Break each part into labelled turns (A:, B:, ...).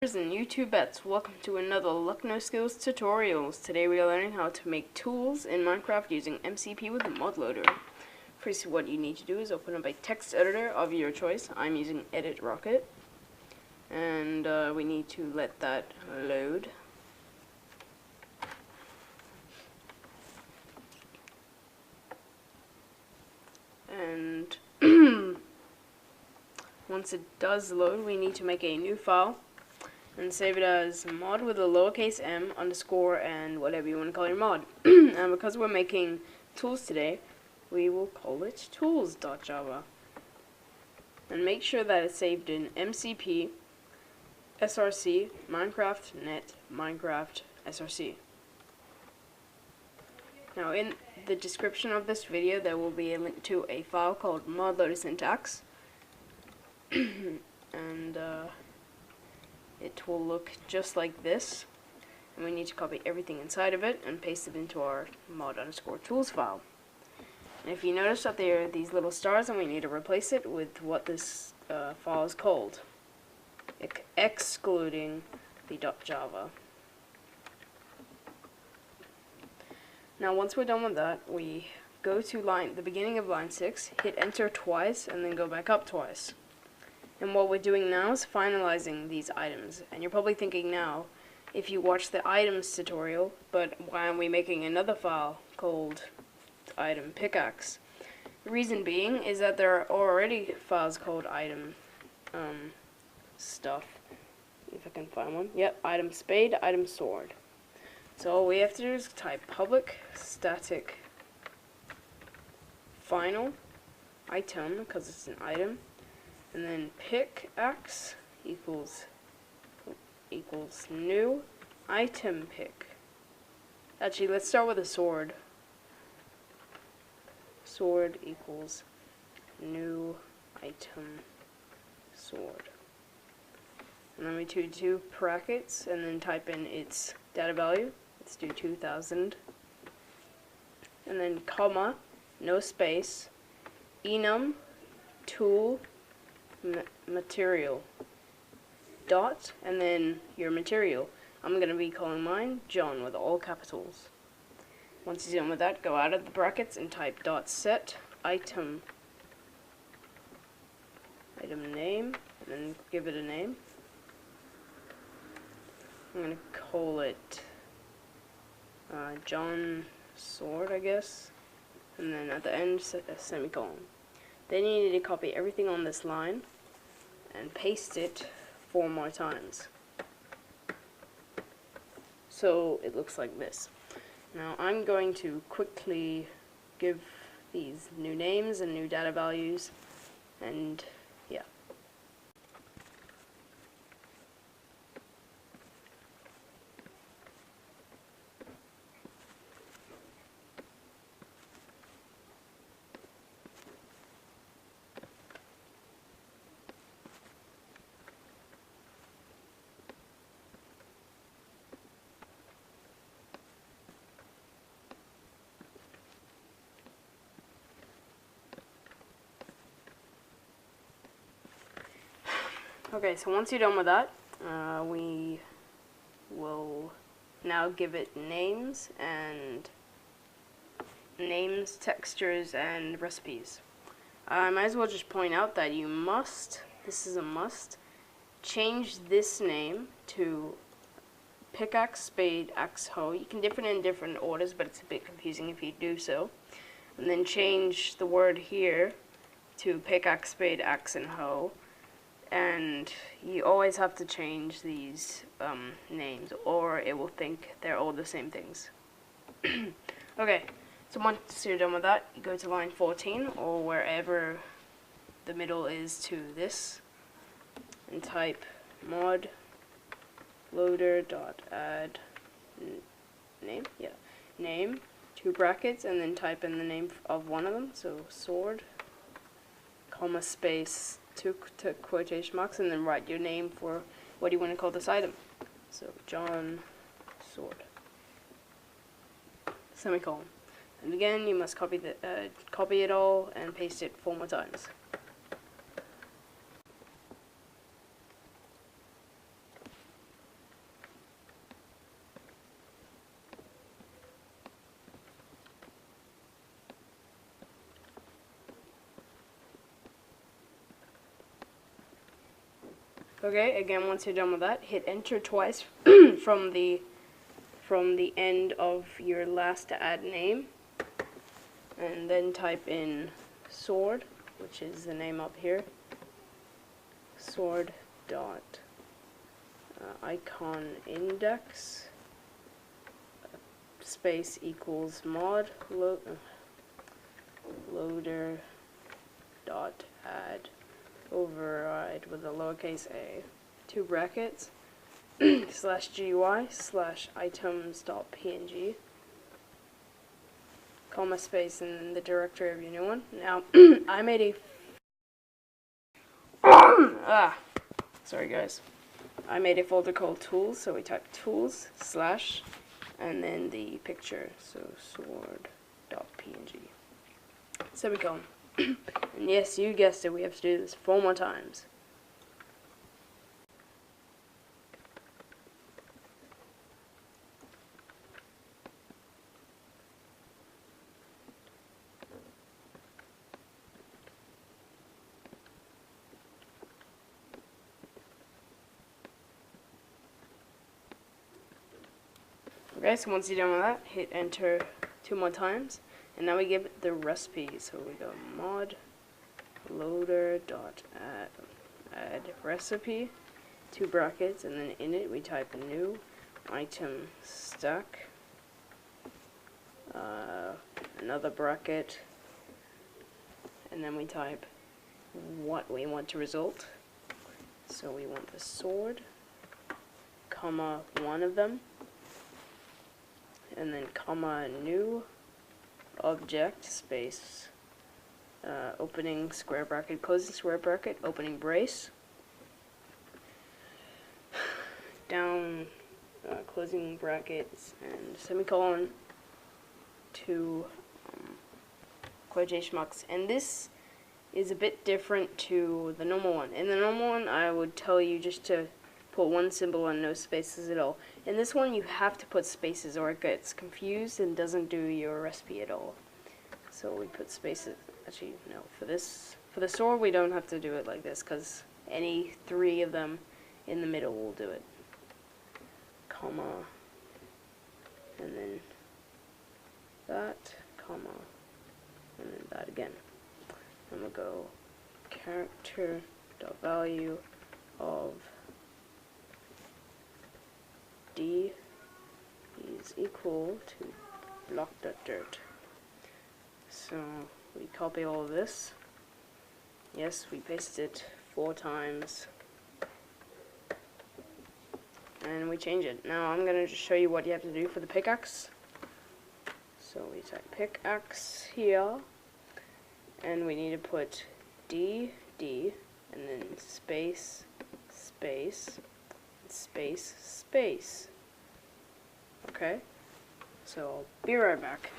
A: And YouTubettes, welcome to another XLuckNoSkillX tutorials. Today we are learning how to make tools in Minecraft using MCP with a modloader. First, what you need to do is open up a text editor of your choice. I'm using Edit Rocket, and we need to let that load. And once it does load, we need to make a new file and save it as mod with a lowercase m underscore and whatever you want to call your mod. And because we're making tools today, we will call it tools.java. And make sure that it's saved in MCP, src, Minecraft, net, Minecraft, src. Now in the description of this video there will be a link to a file called modloader syntax. And it will look just like this, and we need to copy everything inside of it and paste it into our mod_tools file. And if you notice that there are these little stars, and we need to replace it with what this file is called, excluding the .java. Now once we're done with that, we go to the beginning of line 6, hit enter twice, and then go back up twice. And what we're doing now is finalizing these items. And you're probably thinking now, if you watch the items tutorial, but why aren't we making another file called item pickaxe? The reason being is that there are already files called item stuff. If I can find one. Yep, item spade, item sword. So all we have to do is type public static final item, because it's an item. And then pickaxe equals new item pick. Actually, let's start with a sword. Sword equals new item sword. And then we do two brackets and then type in its data value. Let's do 2000. And then comma, no space, enum tool material dot, and then your material. I'm going to be calling mine John with all capitals. Once you're done with that, go out of the brackets and type dot set item name, and then give it a name. I'm going to call it John sword, I guess, and then at the end a semicolon. Then you need to copy everything on this line and paste it 4 more times. So it looks like this. Now I'm going to quickly give these new names and new data values, and yeah. Okay, so once you're done with that, we will now give it names, textures, and recipes. I might as well just point out that you must, this is a must, change this name to pickaxe, spade, axe, hoe. You can differ in different orders, but it's a bit confusing if you do so. And then change the word here to pickaxe, spade, axe, and hoe. And you always have to change these names, or it will think they're all the same things. Okay, so once you're done with that, you go to line 14, or wherever the middle is to this, and type mod loader.add name, name, 2 brackets, and then type in the name of one of them, so sword, comma, space, 2 quotation marks, and then write your name for what you want to call this item. So John sword, semicolon. And again, you must copy it all and paste it 4 more times. Okay, again, once you're done with that, hit enter twice from the end of your last add name, and then type in sword, which is the name up here, sword dot icon index space equals modloader dot add override with a lowercase a, 2 brackets, slash GUI slash items dot png, comma space in the directory of your new one. Now, I made a sorry guys. I made a folder called tools, so we type tools slash and then the picture, so sword.png, semicolon. And yes, you guessed it, we have to do this 4 more times. Okay, so once you're done with that, hit enter 2 more times, and now we give it the recipe. So we go modloader dot add recipe, 2 brackets, and then in it we type new item stack, another bracket, and then we type what we want to result. So we want the sword, comma, one of them, and then comma new object space opening square bracket, closing square bracket, opening brace, down closing brackets, and semicolon, 2 quotation marks. And this is a bit different to the normal one. In the normal one, I would tell you just to put 1 symbol and no spaces at all. In this one, you have to put spaces or it gets confused and doesn't do your recipe at all. So we put spaces. Actually, no, for the sword, we don't have to do it like this because any 3 of them in the middle will do it. Comma, and then that, comma, and then that again. And we'll go character dot value of D is equal to block.dirt. So we copy all of this. Yes, we paste it 4 times. And we change it. Now I'm going to just show you what you have to do for the pickaxe. So we type pickaxe here. And we need to put D, and then space, space, space, space. Okay? So I'll be right back.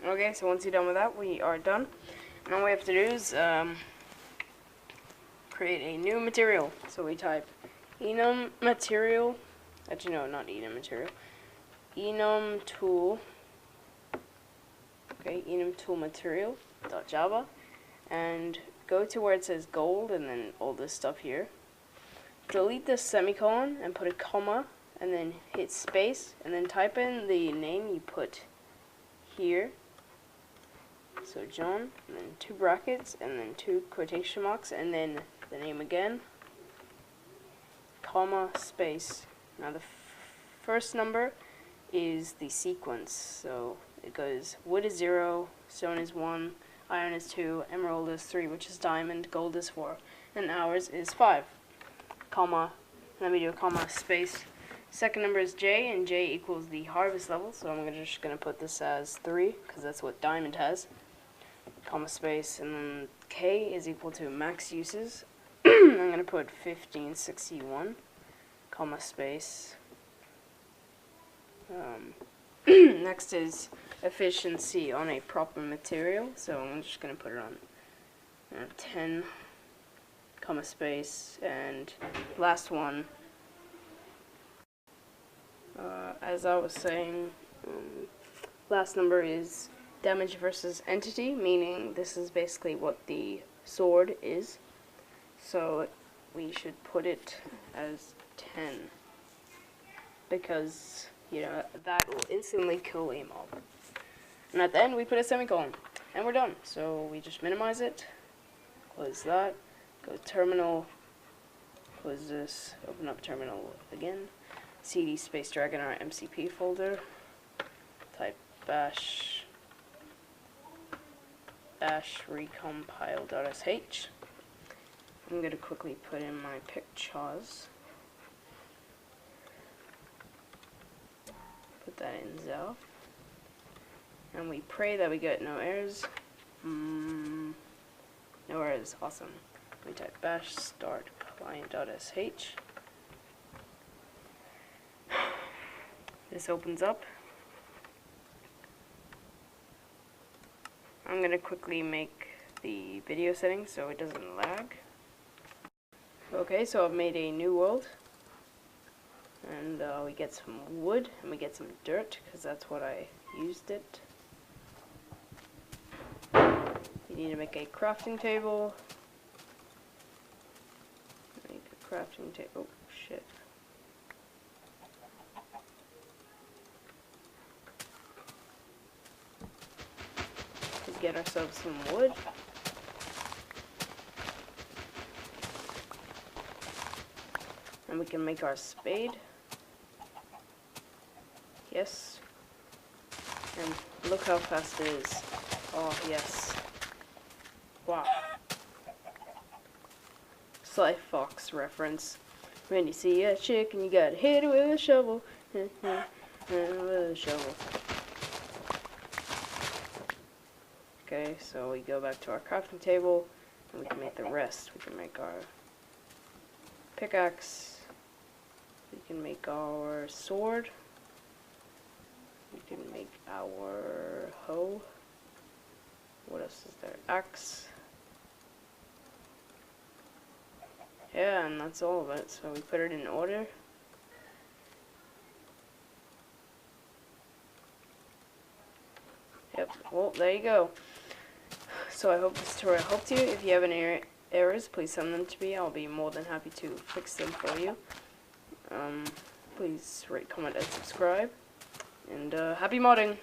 A: Okay, so once you're done with that, we are done. And all we have to do is create a new material. So we type enum material. Actually, no, not enum material. Enum tool. Okay, enum tool material .java, and go to where it says gold and then all this stuff here. Delete this semicolon and put a comma, and then hit space, and then type in the name you put here. So John, and then 2 brackets, and then 2 quotation marks, and then the name again, comma, space. Now the first number is the sequence, so it goes wood is 0, stone is 1, iron is 2, emerald is 3, which is diamond, gold is 4, and hours is 5. Comma, let me do a comma, space. Second number is J, and J equals the harvest level, so I'm just going to put this as 3, because that's what diamond has. Comma space, and then K is equal to max uses. I'm going to put 1561, comma space. Next is efficiency on a proper material. So I'm just going to put it on 10, comma space, and last one. As I was saying, last number is damage versus entity, meaning this is basically what the sword is. So we should put it as 10 because, you know, that will instantly kill a mob. And at the end we put a semicolon and we're done. So we just minimize it, close that, go to terminal, close this, open up terminal again, cd space drag in our MCP folder, type bash recompile.sh. I'm going to quickly put in my pictures. Put that in Zelf. And we pray that we get no errors. No errors, awesome. We type bash start client.sh. This opens up. I'm going to quickly make the video settings so it doesn't lag. Okay, so I've made a new world. And we get some wood and we get some dirt because that's what I used it. You need to make a crafting table. Make a crafting table. Oh, shit. Get ourselves some wood. And we can make our spade. Yes. And look how fast it is. Oh, yes. Wow. Sly Fox reference. When you see a chicken, you gotta hit it with a shovel. With a shovel. Okay, so we go back to our crafting table, and we can make the rest. We can make our pickaxe, we can make our sword, we can make our hoe, what else is there, axe, yeah, and that's all of it, so we put it in order. Yep, well, there you go. So I hope this tutorial helped you. If you have any errors, please send them to me. I'll be more than happy to fix them for you. Please rate, comment, and subscribe. And happy modding!